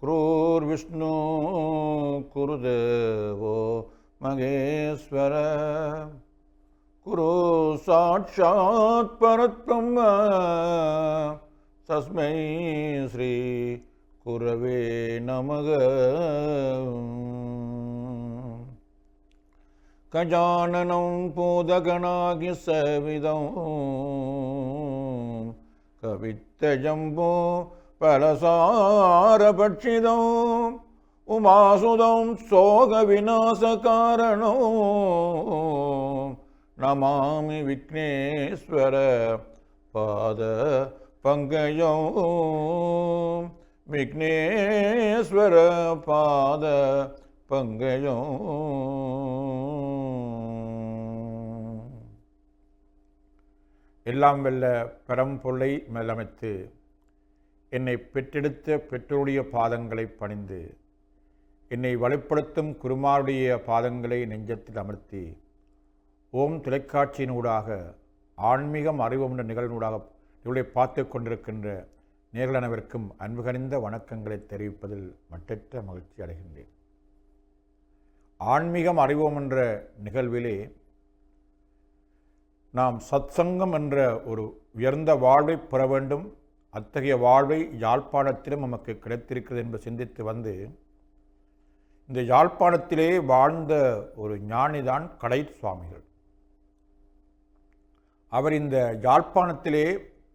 குருர்விஷ்ணு குருதேவோ மகேஸ்வர குரு சாட்சாத் பரத்ம தஸ்மை ஸ்ரீ குரவே நமக. கஜானனம் பூதகணாகி சவிதம் கவித்தஜம்போ பலசாரபட்சிதம் உமாசுதம் சோக விநாசகாரணோ நமாமி விக்னேஸ்வர பாத பங்கஜம் விக்னேஸ்வர பாத பங்கஜம். எல்லாம் வெல்ல பரம்பொருளை மேலமைத்து என்னை பெற்றெடுத்த பெற்றோருடைய பாதங்களை பணிந்து என்னை வலுப்படுத்தும் குருமாருடைய பாதங்களை நெஞ்சத்தில் அமர்த்தி ஓம் தொலைக்காட்சியினூடாக ஆன்மீகம் அறிவோம் என்ற நிகழ்நூடாக இவளை பார்த்து கொண்டிருக்கின்ற நேர்கள் அனைவருக்கும் அன்புகனிந்த வணக்கங்களை தெரிவிப்பதில் மட்டற்ற மகிழ்ச்சி அடைகின்றேன். ஆன்மீகம் அறிவோம் என்ற நிகழ்விலே நாம் சத்சங்கம் என்ற ஒரு உயர்ந்த வாழ்வை பெற வேண்டும், அத்தகைய வாழ்வை யாழ்ப்பாணத்திலும் நமக்கு கிடைத்திருக்கிறது என்று சிந்தித்து வந்து இந்த யாழ்ப்பாணத்திலே வாழ்ந்த ஒரு ஞானிதான் கடை சுவாமிகள். அவர் இந்த யாழ்ப்பாணத்திலே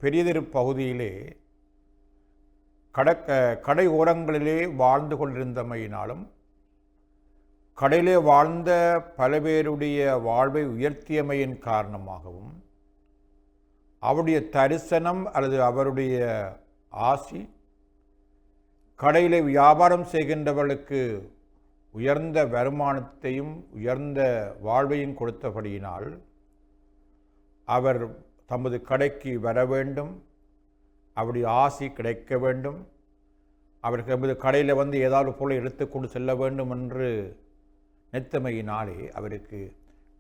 பெரியதொரு பகுதியிலே கடை ஓரங்களிலே வாழ்ந்து கொண்டிருந்தமையினாலும் கடையிலே வாழ்ந்த பல பேருடைய வாழ்வை உயர்த்தியமையின் காரணமாகவும் அவருடைய தரிசனம் அல்லது அவருடைய ஆசி கடையிலே வியாபாரம் செய்கின்றவர்களுக்கு உயர்ந்த வருமானத்தையும் உயர்ந்த வாழ்வையும் கொடுத்தபடியினால் அவர் தமது கடைக்கு வர வேண்டும், அவருடைய ஆசி கிடைக்க வேண்டும், அவருக்கு நமது கடையில் வந்து ஏதாவது பொருளை எடுத்துக்கொண்டு செல்ல வேண்டும் என்று நினைத்தமையினாலே அவருக்கு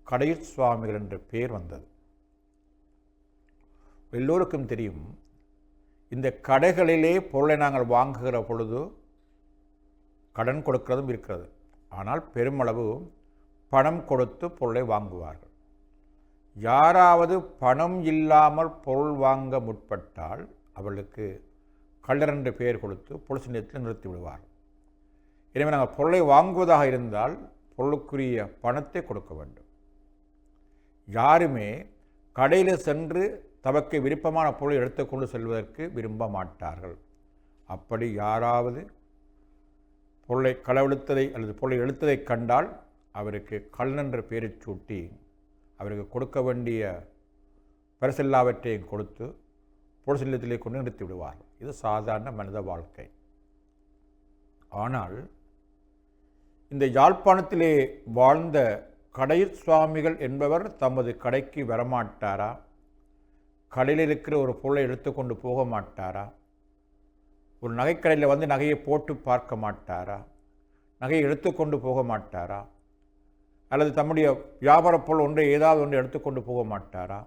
கடை சுவாமிகள் என்ற பெயர் வந்தது. எல்லோருக்கும் தெரியும், இந்த கடைகளிலே பொருளை நாங்கள் வாங்குகிற பொழுது கடன் கொடுக்கிறதும் இருக்கிறது. ஆனால் பெருமளவு பணம் கொடுத்து பொருளை வாங்குவார்கள். யாராவது பணம் இல்லாமல் பொருள் வாங்க முற்பட்டால் அவர்களுக்கு கள்ளர் என்ற பெயர் கொடுத்து பொலிஸ் நிலையத்தில் நிறுத்தி விடுவார்கள். எனவே நாங்கள் பொருளை வாங்குவதாக இருந்தால் பொருளுக்குரிய பணத்தை கொடுக்க வேண்டும். யாருமே கடையில் சென்று தமக்கு விருப்பமான பொருளை எடுத்துக்கொண்டு செல்வதற்கு விரும்ப மாட்டார்கள். அப்படி யாராவது பொருளை களவெடுத்ததை அல்லது பொருளை எடுத்ததை கண்டால் அவருக்கு கள்ளன் என்ற பெயரை சூட்டி அவருக்கு கொடுக்க வேண்டிய பரிசெல்லாவற்றையும் கொடுத்து பொலிஸ் நிலையத்திலே கொண்டு நிறுத்தி விடுவார்கள். இது சாதாரண மனித வாழ்க்கை. ஆனால் இந்த யாழ்ப்பாணத்திலே வாழ்ந்த கடை சுவாமிகள் என்பவர் தமது கடைக்கு வரமாட்டாரா? கடையில் இருக்கிற ஒரு பொருளை எடுத்துக்கொண்டு போக மாட்டாரா? ஒரு நகைக்கடையில் வந்து நகையை போட்டு பார்க்க மாட்டாரா? நகையை எடுத்துக்கொண்டு போக மாட்டாரா? அல்லது தம்முடைய வியாபார பொருள் ஒன்றை ஏதாவது ஒன்று எடுத்துக்கொண்டு போக மாட்டாரா?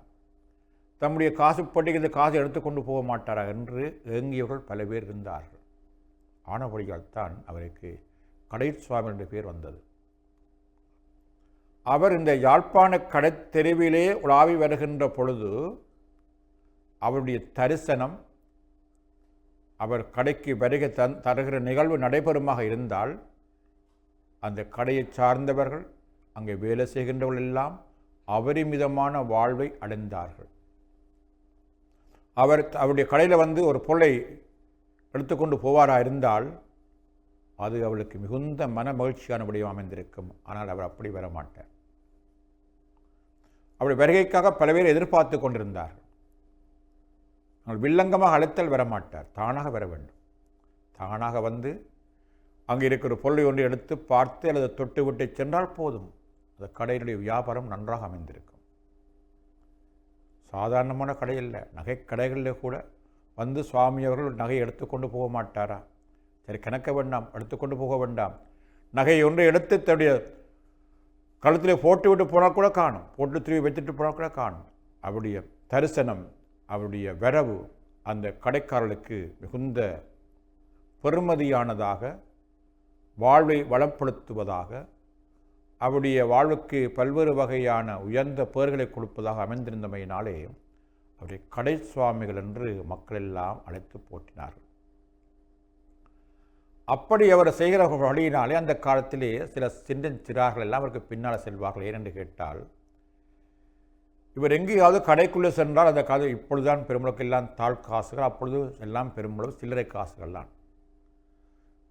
தம்முடைய காசு பட்டிக்கு காசு எடுத்துக்கொண்டு போக மாட்டாரா என்று ஏங்கியவர்கள் பல பேர் இருந்தார்கள். ஆனபடியால் தான் அவருக்கு கடை சுவாமி என்ற பெயர் வந்தது. அவர் இந்த யாழ்ப்பாண கடை தெருவிலே உலாவி வருகின்ற பொழுது அவருடைய தரிசனம், அவர் கடைக்கு வருகை தருகிற நிகழ்வு நடைபெறுமாக இருந்தால் அந்த கடையை சார்ந்தவர்கள் அங்கே வேலை செய்கின்றவர்கள் எல்லாம் அபரிமிதமான வாழ்வை அடைந்தார்கள். அவருடைய கடையில் வந்து ஒரு பொருளை எடுத்துக்கொண்டு போவாராக இருந்தால் அது அவளுக்கு மிகுந்த மன மகிழ்ச்சியான விடயம் அமைந்திருக்கும். ஆனால் அவர் அப்படி வரமாட்டார். அவருடைய வருகைக்காக பல பேர் எதிர்பார்த்து கொண்டிருந்தார்கள். அவள் வில்லங்கமாக அழைத்தல் வரமாட்டார், தானாக வர வேண்டும். தானாக வந்து அங்கே இருக்கிற பொருளை ஒன்று எடுத்து பார்த்து அல்லது தொட்டு விட்டு சென்றால் போதும், அந்த கடையினுடைய வியாபாரம் நன்றாக அமைந்திருக்கும். சாதாரணமான கடை இல்லை, நகைக்கடைகளில் கூட வந்து சுவாமி அவர்கள் நகையை எடுத்துக்கொண்டு போக மாட்டாரா? சரி, கணக்க வேண்டாம், எடுத்துக்கொண்டு போக வேண்டாம், நகையை ஒன்றை எடுத்து தன்னுடைய கழுத்திலே போட்டு விட்டு போனால் கூட காணும், போட்டு திரும்பி வைத்துட்டு போனால் கூட காணும். அவருடைய தரிசனம், அவருடைய வரவு அந்த கடைக்காரர்களுக்கு மிகுந்த பெறுமதியானதாக, வாழ்வை வளப்படுத்துவதாக, அவருடைய வாழ்வுக்கு பல்வேறு வகையான உயர்ந்த பெயர்களை கொடுப்பதாக அமைந்திருந்தமையினாலே அவருடைய கடை சுவாமிகள் என்று மக்கள் எல்லாம் அழைத்து போற்றினார்கள். அப்படி அவர் செய்கிற வழியினாலே அந்த காலத்திலே சில சிறார்கள் எல்லாம் அவருக்கு பின்னால் செல்வார்கள். ஏனென்று கேட்டால், இவர் எங்கேயாவது கடைக்குள்ளே சென்றால் அந்த காலம் இப்பொழுதுதான் பெருமளவுக்கு எல்லாம் தாழ் காசுகள், அப்பொழுது எல்லாம் பெருமளவு சில்லறை காசுகள் தான்.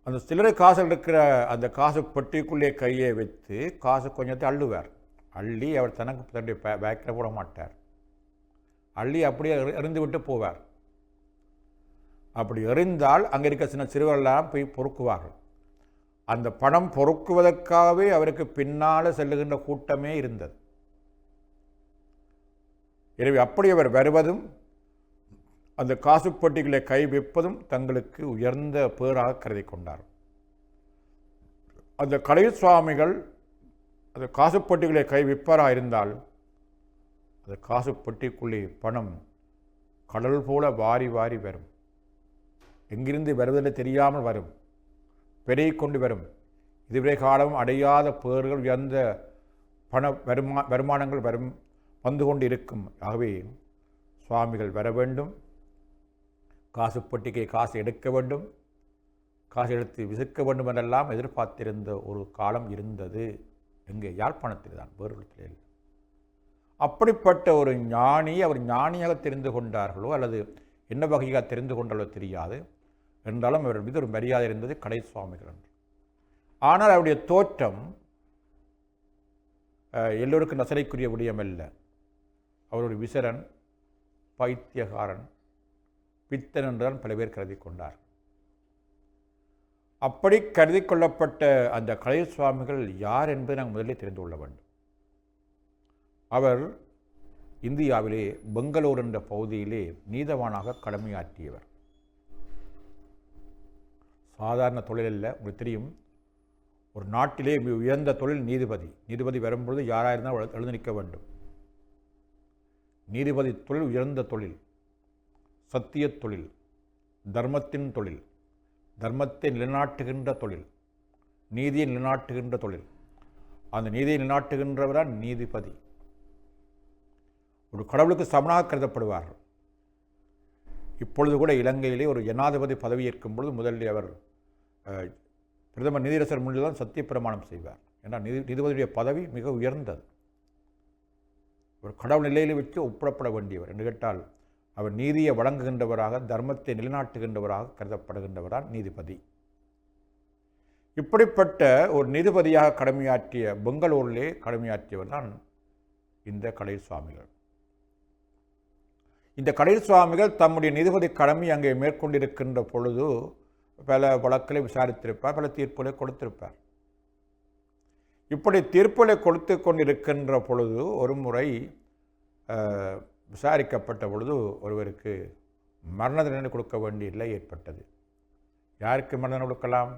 அந்த சில்லறை காசுகள் இருக்கிற அந்த காசு பெட்டிக்குள்ளே கையை வைத்து காசு கொஞ்சத்தை அள்ளுவார். அள்ளி அவர் தன்னுடைய பேக்கில் போட மாட்டார். அள்ளி அப்படியே எறிந்து விட்டு போவார். அப்படி எறிந்தால் அங்கே இருக்க சின்ன சிறுவர்களெல்லாம் போய் பொறுக்குவார்கள். அந்த பணம் பொறுக்குவதற்காகவே அவருக்கு பின்னால் செல்லுகின்ற கூட்டமே இருந்தது. எனவே அப்படி அவர் வருவதும் அந்த காசு பெட்டிகளை கை வைப்பதும் தங்களுக்கு உயர்ந்த பேராக கருதி கொண்டார். அந்த கடை சுவாமிகள் அந்த காசு பெட்டிகளை கை விற்பராக இருந்தால் அந்த காசு பெட்டிக்குள்ளே பணம் கடல் போல வாரி வாரி வரும். எங்கிருந்து வருவதில்லை தெரியாமல் வரும், பெருகி கொண்டு வரும். இதுவரை காலம் அடையாத பேர்கள் உயர்ந்த பண வருமானங்கள் வந்து கொண்டு இருக்கும். ஆகவே சுவாமிகள் வர வேண்டும், காசு பெட்டிக்கு காசு எடுக்க வேண்டும், காசு எடுத்து விசுக்க வேண்டும் என்றெல்லாம் எதிர்பார்த்திருந்த ஒரு காலம் இருந்தது. எங்கே? யாழ்ப்பாணத்தில் தான், வேறு இடத்தில். அப்படிப்பட்ட ஒரு ஞானி, அவர் ஞானியாக தெரிந்து கொண்டார்களோ அல்லது என்ன வகையாக தெரிந்து கொண்டாலோ தெரியாது, என்றாலும் அவர் மீது ஒரு மரியாதை இருந்தது கடை சுவாமிகள் என்று. ஆனால் அவருடைய தோற்றம் எல்லோருக்கும் நசலைக்குரிய விடயம் அல்ல. அவர் ஒரு விசரன், பைத்தியகாரன், பித்தன் என்றுதான் பல பேர் கருதி கொண்டார். அப்படி கருதி கொள்ளப்பட்ட அந்த கடை சுவாமிகள் யார் என்பதை நாங்கள் முதலில் தெரிந்து கொள்ள வேண்டும். அவர் இந்தியாவிலே பெங்களூர் என்ற பகுதியிலே நீதவானாக கடமையாற்றியவர். சாதாரண தொழில் அல்ல. உங்களுக்கு தெரியும், ஒரு நாட்டிலே உயர்ந்த தொழில் நீதிபதி. நீதிபதி வரும்பொழுது யாராயிருந்தால் எழுந்து நிற்க வேண்டும். நீதிபதி தொழில் உயர்ந்த தொழில், சத்திய தொழில், தர்மத்தின் தொழில், தர்மத்தை நிலைநாட்டுகின்ற தொழில், நீதியை நிலைநாட்டுகின்ற தொழில். அந்த நீதியை நிலைநாட்டுகின்றவர்தான் நீதிபதி. ஒரு கடவுளுக்கு சமனாக கருதப்படுவார்கள். இப்பொழுது கூட இலங்கையிலே ஒரு ஜனாதிபதி பதவியேற்கும் பொழுது முதலில் அவர் பிரதமர் நீதியரசர் முன்னில் தான் சத்திய பிரமாணம் செய்வார். ஏன்னா நீதிபதியுடைய பதவி மிக உயர்ந்தது. ஒரு கடவுள் நிலையில் வச்சு ஒப்பிடப்பட வேண்டியவர் என்று கேட்டால், அவர் நீதியை வழங்குகின்றவராக, தர்மத்தை நிலைநாட்டுகின்றவராக கருதப்படுகின்றவரால் நீதிபதி. இப்படிப்பட்ட ஒரு நீதிபதியாக கடமையாற்றிய பெங்களூரிலே கடமையாற்றியவர் தான் இந்த கடை சுவாமிகள். இந்த கடை சுவாமிகள் தம்முடைய நீதிபதி கடமை அங்கே மேற்கொண்டிருக்கின்ற பொழுது பல வழக்குகளை விசாரித்திருப்பார், பல தீர்ப்புகளை கொடுத்திருப்பார். இப்படி தீர்ப்புகளை கொடுத்து கொண்டிருக்கின்ற பொழுது ஒரு முறை விசாரிக்கப்பட்ட பொழுது ஒருவருக்கு மரண தண்டனை கொடுக்க வேண்டிய நிலை ஏற்பட்டது. யாருக்கு மரண தண்டனை கொடுக்கலாம்?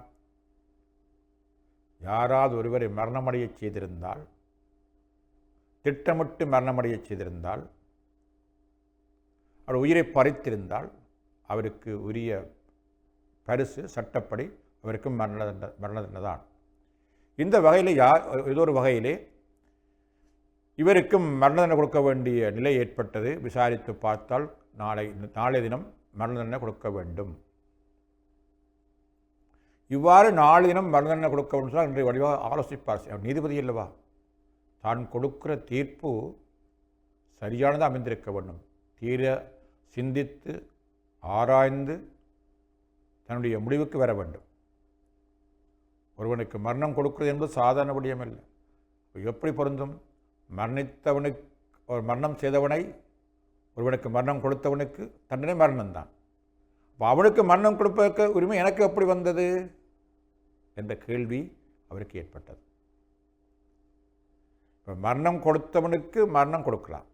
யாராவது ஒருவரை மரணமடைய செய்திருந்தால், திட்டமிட்டு மரணமடைய செய்திருந்தால், அவர் உயிரை பறித்திருந்தால் அவருக்கு உரிய பரிசு சட்டப்படி அவருக்கு மரண தண்டனை தான். இந்த வகையில் ஏதோ ஒரு வகையிலே இவருக்கும் மரண தண்டனை கொடுக்க வேண்டிய நிலை ஏற்பட்டது. விசாரித்து பார்த்தால் நாளைய தினம் மரண தண்டனை கொடுக்க வேண்டும். இவ்வாறு நாளை தினம் மரண தண்டனை கொடுக்க வேண்டும் சொன்னால் இன்றைய வடிவாக ஆலோசிப்பார். நீதிபதி அல்லவா, தான் கொடுக்கிற தீர்ப்பு சரியானதாக அமைந்திருக்க வேண்டும். தீர சிந்தித்து ஆராய்ந்து தன்னுடைய முடிவுக்கு வர வேண்டும். ஒருவனுக்கு மரணம் கொடுக்கிறது என்பது சாதாரண விடயம் இல்லை. எப்படி பொருந்தும்? மரணித்தவனுக்கு, ஒரு மரணம் செய்தவனை, ஒருவனுக்கு மரணம் கொடுத்தவனுக்கு தண்டனை மரணம்தான். அவனுக்கு மரணம் கொடுப்பதற்கு உரிமை எனக்கு எப்படி வந்தது என்ற கேள்வி அவருக்கு ஏற்பட்டது. இப்போ மரணம் கொடுத்தவனுக்கு மரணம் கொடுக்கலாம்,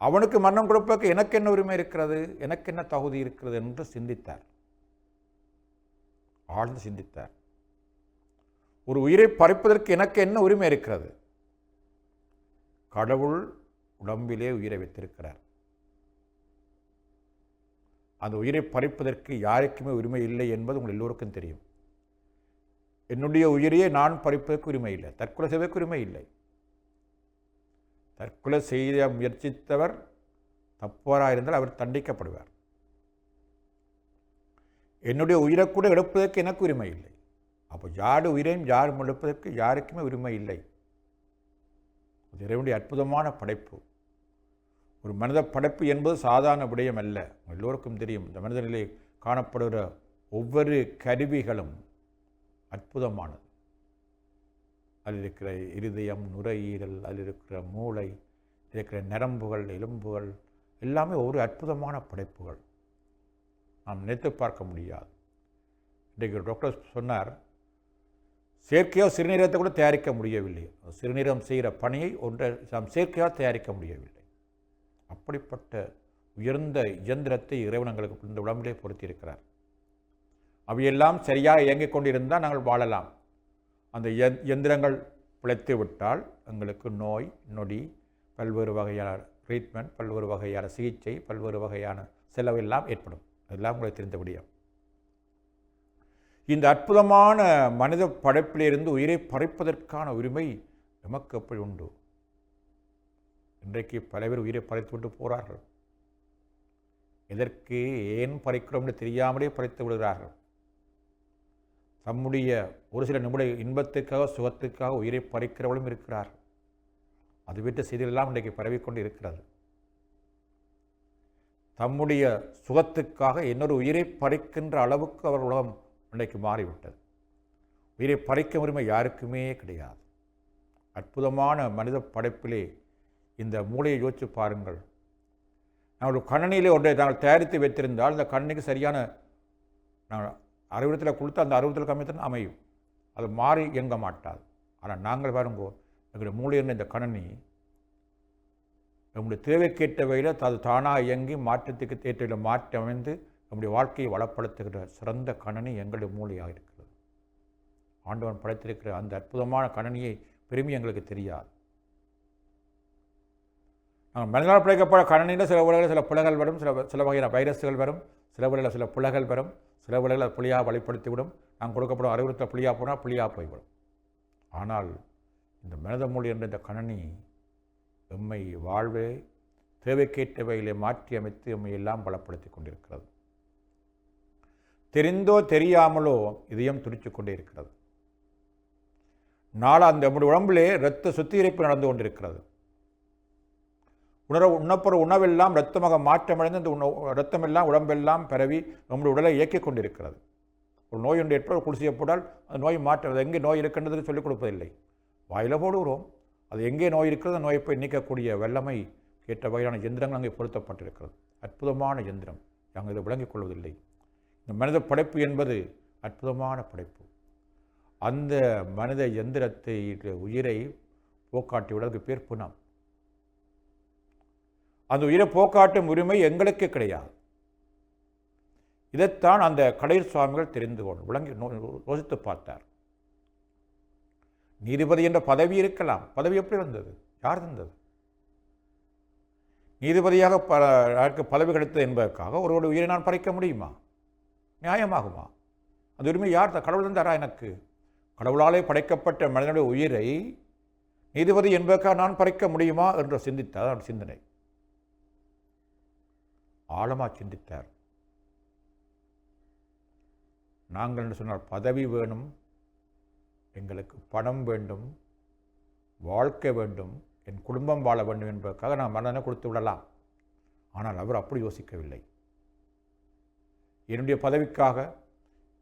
அவனுக்கு மரணம் கொடுப்பதற்கு எனக்கு என்ன உரிமை இருக்கிறது, எனக்கு என்ன தகுதி இருக்கிறது என்று சிந்தித்தார், ஆழ்ந்து சிந்தித்தார். ஒரு உயிரை பறிப்பதற்கு எனக்கு என்ன உரிமை இருக்கிறது? கடவுள் உடம்பிலே உயிரை வைத்திருக்கிறார். அந்த உயிரை பறிப்பதற்கு யாருக்குமே உரிமை இல்லை என்பது உங்கள் எல்லோருக்கும் தெரியும். என்னுடைய உயிரையே நான் பறிப்பதற்கு உரிமை இல்லை, தற்கொலை செய்வதற்கு உரிமை இல்லை. தற்கொலை செய்ய முயற்சித்தவர் தப்பவராக இருந்தால் அவர் தண்டிக்கப்படுவார். என்னுடைய உயிரை கூட எடுப்பதற்கு எனக்கு உரிமை இல்லை. அப்போ யாரு உயிரையும் யாரும் எடுப்பதற்கு யாருக்குமே உரிமை இல்லை. அது இறைவனுடைய அற்புதமான படைப்பு. ஒரு மனித படைப்பு என்பது சாதாரண விடயம் அல்ல. எல்லோருக்கும் தெரியும், இந்த மனிதனிலே காணப்படுகிற ஒவ்வொரு கருவிகளும் அற்புதமானது. அதில் இருக்கிற இருதயம், நுரையீரல், அதில் இருக்கிற மூளை, இருக்கிற நரம்புகள், எலும்புகள் எல்லாமே ஒரு அற்புதமான படைப்புகள். நாம் நினைத்து பார்க்க முடியாது. இன்றைக்கு டாக்டர் சொன்னார், செயற்கையாக சிறுநீரகத்தை கூட தயாரிக்க முடியவில்லை. சிறுநீரகம் செய்கிற பணியை ஒன்றை நாம் செயற்கையாக தயாரிக்க முடியவில்லை. அப்படிப்பட்ட உயர்ந்த இயந்திரத்தை இறைவனங்களுக்கு இந்த உடம்பிலே பொருத்தியிருக்கிறார். அவையெல்லாம் சரியாக இயங்கிக் கொண்டிருந்தால் நாங்கள் வாழலாம். அந்த இயந்திரங்கள் பிழைத்து விட்டால் எங்களுக்கு நோய் நொடி, பல்வேறு வகையான ட்ரீட்மெண்ட், பல்வேறு வகையான சிகிச்சை, பல்வேறு வகையான செலவு எல்லாம் ஏற்படும். அதெல்லாம் உங்களுக்கு தெரிந்த விடயம். இந்த அற்புதமான மனித படைப்பிலிருந்து உயிரை பறிப்பதற்கான உரிமை நமக்கு எப்படி உண்டு? இன்றைக்கு பல பேர் உயிரை பறித்து விட்டு போகிறார்கள். எதற்கு, ஏன் பறிக்கிறோம் என்று தெரியாமலே பறித்து விடுகிறார்கள். தம்முடைய ஒரு சில நிமிட இன்பத்துக்காக, சுகத்துக்காக உயிரை பறிக்கிறவர்களும் இருக்கிறார்கள். அது விட்டு செய்திகளெல்லாம் இன்றைக்கு பரவிக்கொண்டு இருக்கிறது. தம்முடைய சுகத்துக்காக இன்னொரு உயிரை பறிக்கின்ற அளவுக்கு அவர் உலகம் இன்றைக்கு மாறிவிட்டது. உயிரை பறிக்கும் உரிமை யாருக்குமே கிடையாது. அற்புதமான மனித படைப்பிலே இந்த மூளையை யோசித்து பாருங்கள். நான் ஒரு கணனியிலே ஒன்றை நாங்கள் தயாரித்து வைத்திருந்தால் அந்த கணனிக்கு சரியான நாங்கள் அறிவுறுத்தலை கொடுத்து அந்த அறிவுறுத்தல் கம்மியத்தான் அமையும். அது மாறி இயங்க மாட்டாது. ஆனால் நாங்கள் பாருங்கோ, எங்களுடைய மூளையில் இந்த கணனி நம்முடைய தேவைக்கேற்ற வகையில் அது தானாக இயங்கி மாற்றத்துக்கு தேற்ற மாற்றி அமைந்து நம்முடைய வாழ்க்கையை வளப்படுத்துகிற சிறந்த கணனி எங்களுடைய மூளையாக இருக்கிறது. ஆண்டவன் படைத்திருக்கிற அந்த அற்புதமான கணனியை பெருமை எங்களுக்கு தெரியாது. நாங்கள் மனிதனால் படைக்கப்பட கணனியில் சில உலகில் சில புலகள் வரும், சில வகையான வைரஸ்கள் வரும், சில உலகில் சில புலகள் வரும், சில உலகில் அது புளியாக வழிப்படுத்திவிடும். நாங்கள் கொடுக்கப்படும் அறிவுறுத்த புளியாக போனால் புளியாக போய்விடும். ஆனால் இந்த மனித மூளை என்ற இந்த கணனி எம்மை வாழ்வை தேவைக்கேற்ற வகையிலே மாற்றி அமைத்து எம்மை எல்லாம் பலப்படுத்தி கொண்டிருக்கிறது. தெரிந்தோ தெரியாமலோ இதயம் துடித்து கொண்டே இருக்கிறது. நாளா அந்த நம்முடைய உடம்பிலே இரத்த சுத்திகரிப்பு நடந்து கொண்டிருக்கிறது. உண்ணப்போகிற உணவெல்லாம் இரத்தமாக மாற்றமடைந்து அந்த இரத்தமெல்லாம் உடம்பெல்லாம் பரவி நம்முடைய உடலை இயக்கிக் கொண்டிருக்கிறது. ஒரு நோய் ஒன்று ஏற்பட குளிசிய போட்டால் அந்த நோய் மாற்ற எங்கே நோய் இருக்கின்றது சொல்லிக் கொடுப்பதில்லை. வாயில் போடுகிறோம். அது எங்கே நோய் இருக்கிறது, நோயை போய் நீக்கக்கூடிய வல்லமை கேட்ட வகையான இயந்திரங்கள் அங்கே பொருத்தப்பட்டிருக்கிறது. அற்புதமான இயந்திரம். நாங்கள் இதை விளங்கிக் கொள்வதில்லை. இந்த மனித படைப்பு என்பது அற்புதமான படைப்பு. அந்த மனித இயந்திரத்தை உயிரை போக்காட்டி விடுவதற்கு பேர் புனம். அந்த உயிரை போக்காட்டும் உரிமை எங்களுக்கு கிடையாது. இதைத்தான் அந்த கடையர் சுவாமிகள் தெரிந்து கொண்டு விளங்கி யோசித்து பார்த்தார். நீதிபதி என்ற பதவி இருக்கலாம். பதவி எப்படி வந்தது? யார் தந்தது? நீதிபதியாக பதவி கிடைத்தது என்பதற்காக ஒருவருடைய உயிரை நான் பறிக்க முடியுமா? நியாயமாகுமா? அந்த உரிமை யார்? கடவுள் தந்தாரா எனக்கு? கடவுளாலே படைக்கப்பட்ட மனிதனுடைய உயிரை நீதிபதி என்பதற்காக நான் பறிக்க முடியுமா என்று சிந்தித்தார். அவர் சிந்தனை ஆழமாக சிந்தித்தார். நாங்கள் என்று சொன்னால் பதவி வேணும், எங்களுக்கு பணம் வேண்டும், வாழ்க்கை வேண்டும், என் குடும்பம் வாழ வேண்டும் என்பதற்காக நான் மனதனை கொடுத்து விடலாம். ஆனால் அவர் அப்படி யோசிக்கவில்லை. என்னுடைய பதவிக்காக,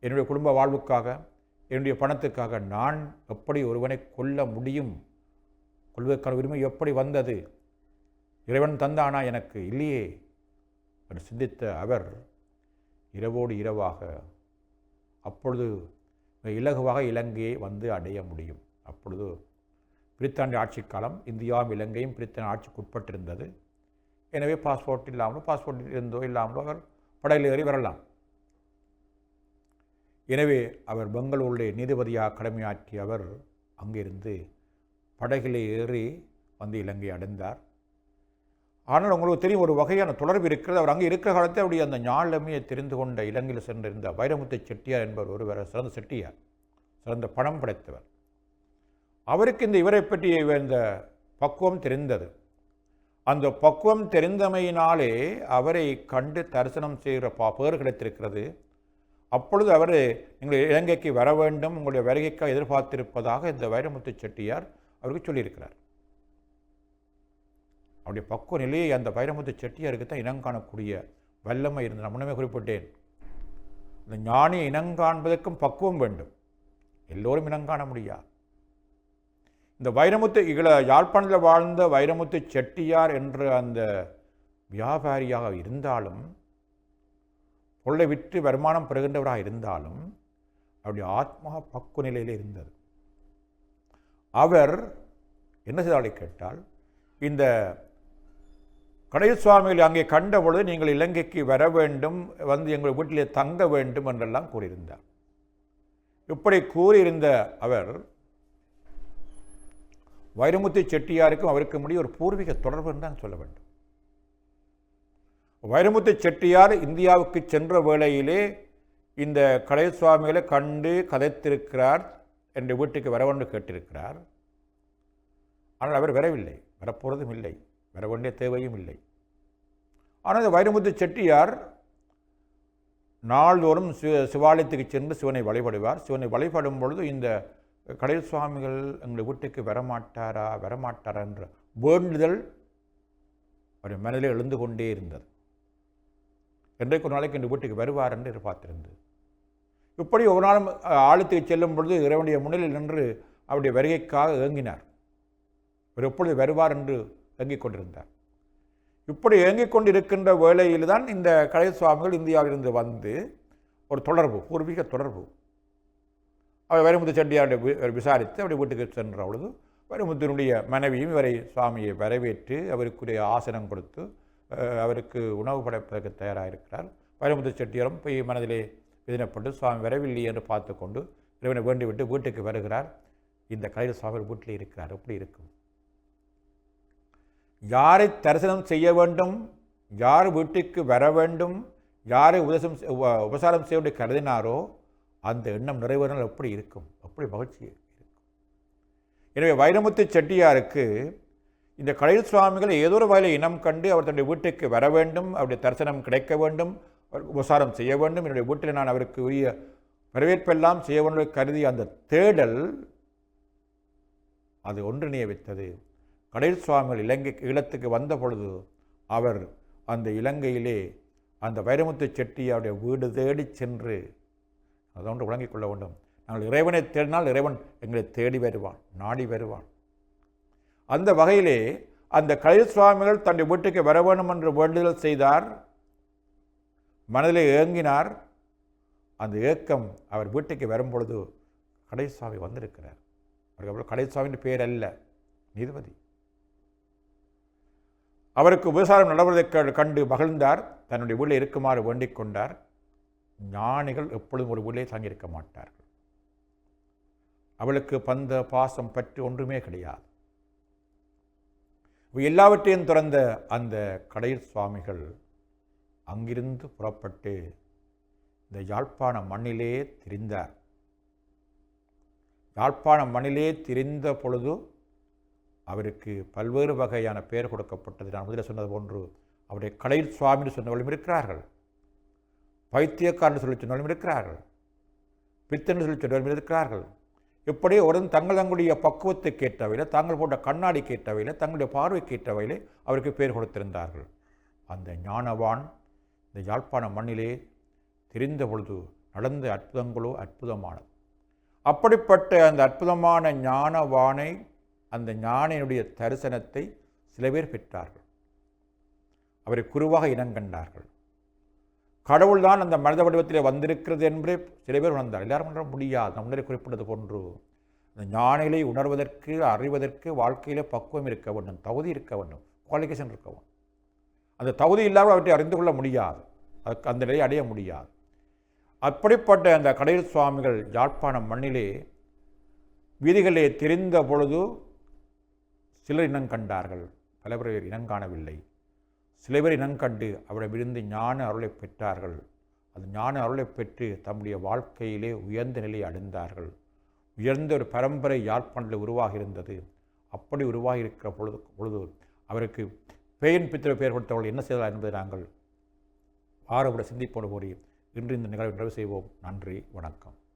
என்னுடைய குடும்ப வாழ்வுக்காக, என்னுடைய பணத்துக்காக நான் எப்படி ஒருவனை கொல்ல முடியும்? கொள்வதற்கான உரிமை எப்படி வந்தது? இறைவன் தந்தானா எனக்கு? இல்லையே என்று சிந்தித்த அவர் இரவோடு இரவாக அப்பொழுது இலகுவாக இலங்கையை வந்து அடைய முடியும். அப்பொழுது பிரித்தானிய ஆட்சி காலம், இந்தியாவும் இலங்கையும் பிரித்தானிய ஆட்சிக்கு உட்பட்டிருந்தது. எனவே பாஸ்போர்ட் இல்லாமலோ, பாஸ்போர்ட் இருந்தோ இல்லாமலோ அவர் படகில் ஏறி வரலாம். எனவே அவர் பெங்களூரிலே நீதிபதியாக கடமையாற்றி அவர் அங்கிருந்து படகிலே ஏறி வந்து இலங்கை அடைந்தார். ஆனால் உங்களுக்கு தெரியும் ஒரு வகையான தொடர்பு இருக்கிறது. அவர் அங்கே இருக்கிற காலத்தில் அவருடைய அந்த ஞாழமையை தெரிந்து கொண்ட இலங்கையில் சென்றிருந்த வைரமுத்து செட்டியார் என்பவர் ஒருவர் சிறந்த செட்டியார், சிறந்த பணம் படைத்தவர். அவருக்கு இந்த இவரை பற்றிய இந்த பக்குவம் தெரிந்தது. அந்த பக்குவம் தெரிந்தமையினாலே அவரை கண்டு தரிசனம் செய்கிற பேர் கிடைத்திருக்கிறது. அப்பொழுது அவர் நீங்கள் இலங்கைக்கு வர வேண்டும், உங்களுடைய வருகைக்காக எதிர்பார்த்திருப்பதாக இந்த வைரமுத்து செட்டியார் அவருக்கு சொல்லியிருக்கிறார். அவருடைய பக்குவ நிலையை அந்த வைரமுத்து செட்டியாருக்கு தான் இனங்காணக்கூடிய வல்லமை இருந்தது. நான் முன்னமே குறிப்பிட்டேன், இந்த ஞானியை இனங்காண்பதற்கும் பக்குவம் வேண்டும். எல்லோரும் இனங்காண முடியாது. இந்த வைரமுத்து யாழ்ப்பாணத்தில் வாழ்ந்த வைரமுத்து செட்டியார் என்ற அந்த வியாபாரியாக இருந்தாலும், பொருளை விற்று வருமானம் பெறுகின்றவராக இருந்தாலும், அவருடைய ஆத்மா பக்குவ நிலையில் இருந்தது. அவர் என்ன செய்தாலே கேட்டால், இந்த கடையில் சுவாமிகள் அங்கே கண்ட பொழுது நீங்கள் இலங்கைக்கு வர வேண்டும், வந்து எங்கள் வீட்டிலே தங்க வேண்டும் என்றெல்லாம் கூறியிருந்தார். இப்படி கூறியிருந்த அவர் வைரமுத்து செட்டியாருக்கும் அவருக்கு முடிய ஒரு பூர்வீக தொடர்புன்னு தான் சொல்ல வேண்டும். வைரமுத்து செட்டியார் இந்தியாவுக்கு சென்ற வேளையிலே இந்த கடையில் சுவாமிகளை கண்டு கதைத்திருக்கிறார், என்ற வீட்டுக்கு வரவென்று கேட்டிருக்கிறார். ஆனால் அவர் வரவில்லை, வரப்போகிறதும் இல்லை, வர வேண்டிய தேவையும் இல்லை. ஆனால் இந்த வைரமுத்து செட்டியார் நாள்தோறும் சிவாலயத்துக்கு சென்று சிவனை வழிபடுவார். சிவனை வழிபடும் பொழுது இந்த கடையில் சுவாமிகள் எங்கள் வீட்டுக்கு வரமாட்டாரா என்ற வேண்டுதல் அவர் மனதில் எழுந்து கொண்டே இருந்தது. என்றைக்கு ஒரு நாளைக்கு எங்கள் வீட்டுக்கு வருவார் என்று எதிர்பார்த்திருந்தது. இப்படி ஒரு நாளும் ஆலயத்துக்கு செல்லும் பொழுது இறைவனுடைய முன்னிலையில் நின்று அவருடைய வருகைக்காக ஏங்கினார். அவர் எப்பொழுது வருவார் என்று ஏங்கிக் கொண்டிருந்தார். இப்படி ஏங்கிக் கொண்டிருக்கின்ற வேளையில் தான் இந்த கடையில் சுவாமிகள் இந்தியாவிலிருந்து வந்து ஒரு தொடர்பு, பூர்வீக தொடர்பு. அவர் வைரமுத்து செட்டியாரை விசாரித்து அவருடைய வீட்டுக்கு சென்ற பொழுது வைரமுத்தினுடைய மனைவியும் இவரை சுவாமியை வரவேற்று அவருக்குரிய ஆசனம் கொடுத்து அவருக்கு உணவு படைப்பதற்கு தயாராக இருக்கிறார். வைரமுத்து செட்டியாரும் போய் மனதிலே எதினப்பட்டு சுவாமி வரவில்லை என்று பார்த்து கொண்டு இறைவனை வேண்டிவிட்டு வீட்டுக்கு வருகிறார். இந்த கடையில் சுவாமிகள் வீட்டில் இருக்கிறார். எப்படி இருக்கும்? யாரை தரிசனம் செய்ய வேண்டும், யார் வீட்டுக்கு வர வேண்டும், யாரை உபசாரம் செய்ய வேண்டிய கருதினாரோ அந்த எண்ணம் நிறைவேறினால் எப்படி இருக்கும்? எப்படி மகிழ்ச்சி இருக்கும்? எனவே வைரமுத்து செட்டியாருக்கு இந்த கடையில் சுவாமிகள் ஏதோ ஒரு வகையில் இனம் கண்டு அவர் தன்னுடைய வீட்டுக்கு வர வேண்டும், அவருடைய தரிசனம் கிடைக்க வேண்டும், அவருக்கு உபசாரம் செய்ய வேண்டும், என்னுடைய வீட்டில் நான் அவருக்கு உரிய வரவேற்பெல்லாம் செய்ய வேண்டும் கருதி அந்த தேடல் அது ஒன்றிணைய வைத்தது. கடையில் சுவாமிகள் ஈழத்துக்கு வந்த பொழுது அவர் அந்த இலங்கையிலே அந்த வைரமுத்து செட்டியாருடைய வீடு தேடி சென்று அதொன்று விளங்கிக் கொள்ள வேண்டும். நாங்கள் இறைவனை தேடினால் இறைவன் எங்களை தேடி வருவான், நாடி வருவான். அந்த வகையிலே அந்த கடையில் சுவாமிகள் தன்னுடைய வீட்டுக்கு வர வேண்டும் என்று வேண்டுதல் செய்தார், மனதிலே ஏங்கினார். அந்த ஏக்கம் அவர் வீட்டுக்கு வரும்பொழுது கடையில் சுவாமி வந்திருக்கிறார். அவருக்கு கடையில் சுவாமியின் பேர் அல்ல, நீதிபதி. அவருக்கு உபசாரம் நடவதை கண்டு மகிழ்ந்தார். தன்னுடைய வீட்டில் இருக்குமாறு வேண்டிக் கொண்டார். ஞானிகள் எப்பொழுதும் ஒரு வீட்டிலே தங்கியிருக்க மாட்டார்கள். அவளுக்கு பந்த பாசம் பற்றி ஒன்றுமே கிடையாது. எல்லாவற்றையும் துறந்த அந்த கடையில் சுவாமிகள் அங்கிருந்து புறப்பட்டு இந்த யாழ்ப்பாண மண்ணிலே திரிந்தார். யாழ்ப்பாண மண்ணிலே திரிந்த பொழுது அவருக்கு பல்வேறு வகையான பெயர் கொடுக்கப்பட்டது. நான் முதலில் சொன்னது போன்று அவருடைய கடையில் சுவாமின்னு சொன்னவர்களும் இருக்கிறார்கள், பைத்தியக்காரன் சொல்லி சொன்னவர்களும் இருக்கிறார்கள், பித்தன்னு சொல்லி சொன்னவர்களும் இருக்கிறார்கள். இப்படி ஒரு தங்களுடைய பக்குவத்துக்கு ஏற்றவையில், தாங்கள் போட்ட கண்ணாடிக்கு ஏற்றவையில், தங்களுடைய பார்வைக்கு ஏற்றவையில் அவருக்கு பெயர் கொடுத்திருந்தார்கள். அந்த ஞானவான் இந்த யாழ்ப்பாண மண்ணிலே திரிந்த பொழுது நடந்த அற்புதங்களோ அற்புதமானது. அப்படிப்பட்ட அந்த அற்புதமான ஞானவானை, அந்த ஞானியினுடைய தரிசனத்தை சில பேர் பெற்றார்கள். அவரை குருவாக இனங்கண்டார்கள். கடவுள்தான் அந்த மனித வடிவத்திலே வந்திருக்கிறது என்பதை சில பேர் உணர்ந்தார். எல்லாரும் உணர முடியாது. நான் முன்னரே குறிப்பிட்டது போன்று அந்த ஞானிகளை உணர்வதற்கு, அறிவதற்கு வாழ்க்கையிலே பக்குவம் இருக்க வேண்டும், தகுதி இருக்க வேண்டும், குவாலிஃபிகேஷன் இருக்க வேண்டும். அந்த தகுதி இல்லாமல் அவற்றை அறிந்து கொள்ள முடியாது, அதுக்கு அந்த நிலையை அடைய முடியாது. அப்படிப்பட்ட அந்த கடையில் சுவாமிகள் யாழ்ப்பாணம் மண்ணிலே வீதிகளே தெரிந்த பொழுது சிலர் இனம் கண்டார்கள், பல பேர் இனம் காணவில்லை. சில பேர் இனங்கண்டு அவரிடமிருந்து ஞான அருளை பெற்றார்கள். அது ஞான அருளை பெற்று தம்முடைய வாழ்க்கையிலே உயர்ந்த நிலையை அடைந்தார்கள். உயர்ந்த ஒரு பரம்பரை யாழ்ப்பாணத்தில் உருவாகி இருந்தது. அப்படி உருவாகி இருக்கிற பொழுது அவருக்கு பேயன் பித்திர பெயர் கொடுத்தவர்கள் என்ன செய்தார் என்பதை நாங்கள் ஆரம்பட சிந்திப்போடு கூறி இன்று இந்த நிகழ்வை நிறைவு செய்வோம். நன்றி, வணக்கம்.